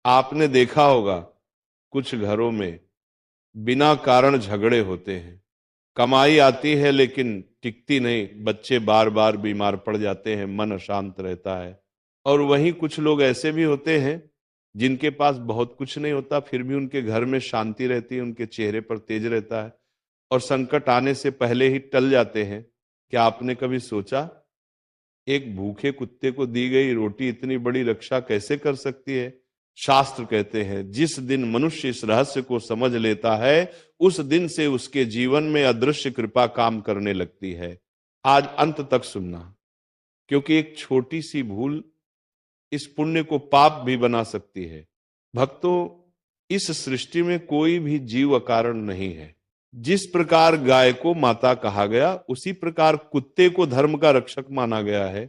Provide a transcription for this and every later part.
आपने देखा होगा कुछ घरों में बिना कारण झगड़े होते हैं। कमाई आती है लेकिन टिकती नहीं, बच्चे बार बार बीमार पड़ जाते हैं, मन अशांत रहता है। और वहीं कुछ लोग ऐसे भी होते हैं जिनके पास बहुत कुछ नहीं होता, फिर भी उनके घर में शांति रहती है, उनके चेहरे पर तेज रहता है और संकट आने से पहले ही टल जाते हैं। क्या आपने कभी सोचा एक भूखे कुत्ते को दी गई रोटी इतनी बड़ी रक्षा कैसे कर सकती है? शास्त्र कहते हैं जिस दिन मनुष्य इस रहस्य को समझ लेता है उस दिन से उसके जीवन में अदृश्य कृपा काम करने लगती है। आज अंत तक सुनना, क्योंकि एक छोटी सी भूल इस पुण्य को पाप भी बना सकती है। भक्तों, इस सृष्टि में कोई भी जीव अकारण नहीं है। जिस प्रकार गाय को माता कहा गया उसी प्रकार कुत्ते को धर्म का रक्षक माना गया है।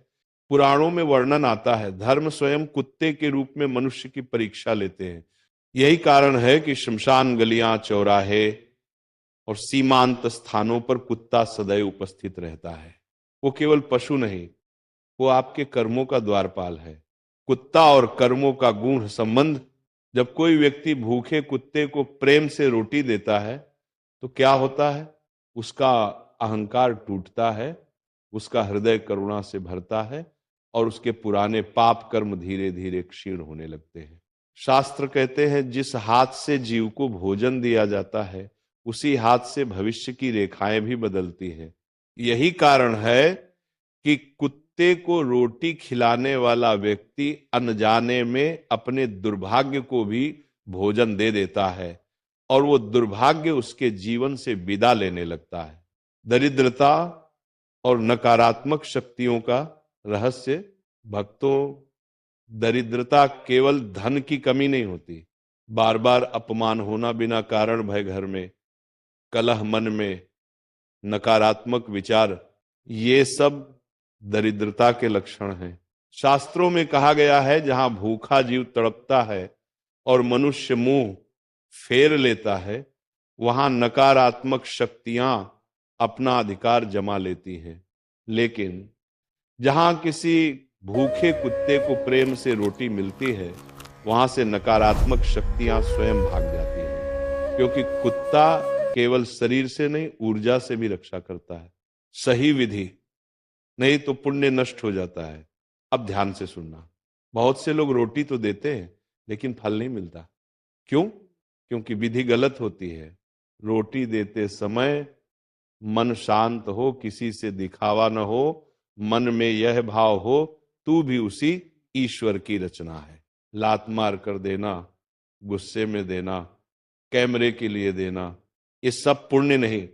पुराणों में वर्णन आता है धर्म स्वयं कुत्ते के रूप में मनुष्य की परीक्षा लेते हैं। यही कारण है कि शमशान गलियां, चौराहे और सीमांत स्थानों पर कुत्ता सदैव उपस्थित रहता है। वो केवल पशु नहीं, वो आपके कर्मों का द्वारपाल है। कुत्ता और कर्मों का गूढ़ संबंध। जब कोई व्यक्ति भूखे कुत्ते को प्रेम से रोटी देता है तो क्या होता है? उसका अहंकार टूटता है, उसका हृदय करुणा से भरता है और उसके पुराने पाप कर्म धीरे धीरे क्षीण होने लगते हैं। शास्त्र कहते हैं जिस हाथ से जीव को भोजन दिया जाता है उसी हाथ से भविष्य की रेखाएं भी बदलती हैं। यही कारण है कि कुत्ते को रोटी खिलाने वाला व्यक्ति अनजाने में अपने दुर्भाग्य को भी भोजन दे देता है और वो दुर्भाग्य उसके जीवन से विदा लेने लगता है। दरिद्रता और नकारात्मक शक्तियों का रहस्य। भक्तों, दरिद्रता केवल धन की कमी नहीं होती, बार बार अपमान होना बिना कारण, भय घर में, कलह मन में, नकारात्मक विचार, ये सब दरिद्रता के लक्षण हैं। शास्त्रों में कहा गया है जहां भूखा जीव तड़पता है और मनुष्य मुंह फेर लेता है वहां नकारात्मक शक्तियां अपना अधिकार जमा लेती हैं। लेकिन जहां किसी भूखे कुत्ते को प्रेम से रोटी मिलती है वहां से नकारात्मक शक्तियां स्वयं भाग जाती हैं, क्योंकि कुत्ता केवल शरीर से नहीं ऊर्जा से भी रक्षा करता है। सही विधि, नहीं तो पुण्य नष्ट हो जाता है। अब ध्यान से सुनना, बहुत से लोग रोटी तो देते हैं लेकिन फल नहीं मिलता। क्यों? क्योंकि विधि गलत होती है। रोटी देते समय मन शांत हो, किसी से दिखावा न हो, मन में यह भाव हो तू भी उसी ईश्वर की रचना है। लात मार कर देना, गुस्से में देना, कैमरे के लिए देना, ये सब पुण्य नहीं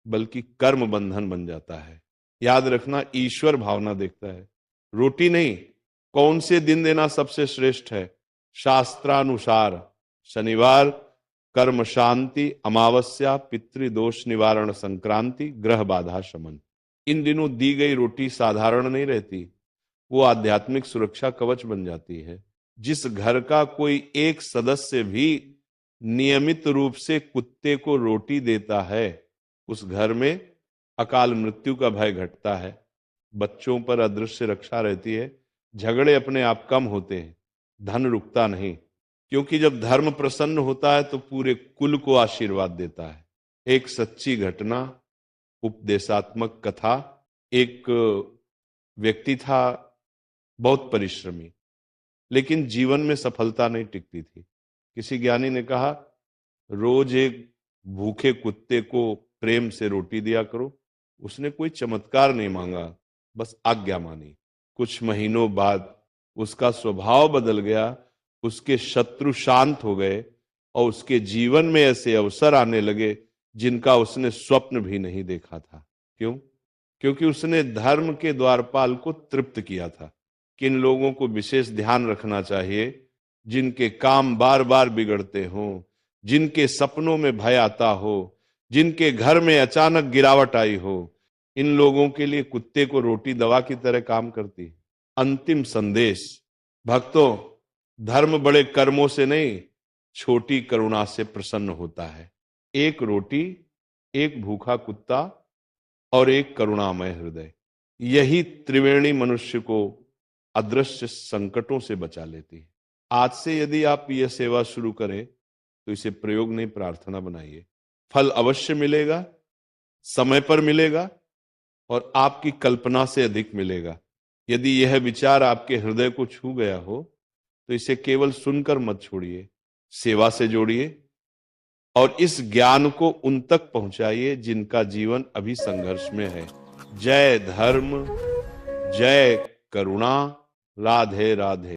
बल्कि कर्म बंधन बन जाता है। याद रखना, ईश्वर भावना देखता है, रोटी नहीं। कौन से दिन देना सबसे श्रेष्ठ है? शास्त्रानुसार शनिवार कर्म शांति, अमावस्या पितृदोष निवारण, संक्रांति ग्रह बाधा शमन। इन दिनों दी गई रोटी साधारण नहीं रहती, वो आध्यात्मिक सुरक्षा कवच बन जाती है। जिस घर का कोई एक सदस्य भी नियमित रूप से कुत्ते को रोटी देता है उस घर में अकाल मृत्यु का भय घटता है, बच्चों पर अदृश्य रक्षा रहती है, झगड़े अपने आप कम होते हैं, धन रुकता नहीं। क्योंकि जब धर्म प्रसन्न होता है तो पूरे कुल को आशीर्वाद देता है। एक सच्ची घटना, उपदेशात्मक कथा। एक व्यक्ति था, बहुत परिश्रमी, लेकिन जीवन में सफलता नहीं टिकती थी। किसी ज्ञानी ने कहा रोज एक भूखे कुत्ते को प्रेम से रोटी दिया करो। उसने कोई चमत्कार नहीं मांगा, बस आज्ञा मानी। कुछ महीनों बाद उसका स्वभाव बदल गया, उसके शत्रु शांत हो गए और उसके जीवन में ऐसे अवसर आने लगे जिनका उसने स्वप्न भी नहीं देखा था। क्यों? क्योंकि उसने धर्म के द्वारपाल को तृप्त किया था। किन लोगों को विशेष ध्यान रखना चाहिए? जिनके काम बार बार बिगड़ते हों, जिनके सपनों में भय आता हो, जिनके घर में अचानक गिरावट आई हो, इन लोगों के लिए कुत्ते को रोटी दवा की तरह काम करती है। अंतिम संदेश, भक्तों, धर्म बड़े कर्मों से नहीं, छोटी करुणा से प्रसन्न होता है। एक रोटी, एक भूखा कुत्ता और एक करुणामय हृदय, यही त्रिवेणी मनुष्य को अदृश्य संकटों से बचा लेती है। आज से यदि आप यह सेवा शुरू करें तो इसे प्रयोग नहीं, प्रार्थना बनाइए। फल अवश्य मिलेगा, समय पर मिलेगा और आपकी कल्पना से अधिक मिलेगा। यदि यह विचार आपके हृदय को छू गया हो तो इसे केवल सुनकर मत छोड़िए, सेवा से जोड़िए और इस ज्ञान को उन तक पहुंचाइए जिनका जीवन अभी संघर्ष में है। जय धर्म, जय करुणा, राधे राधे।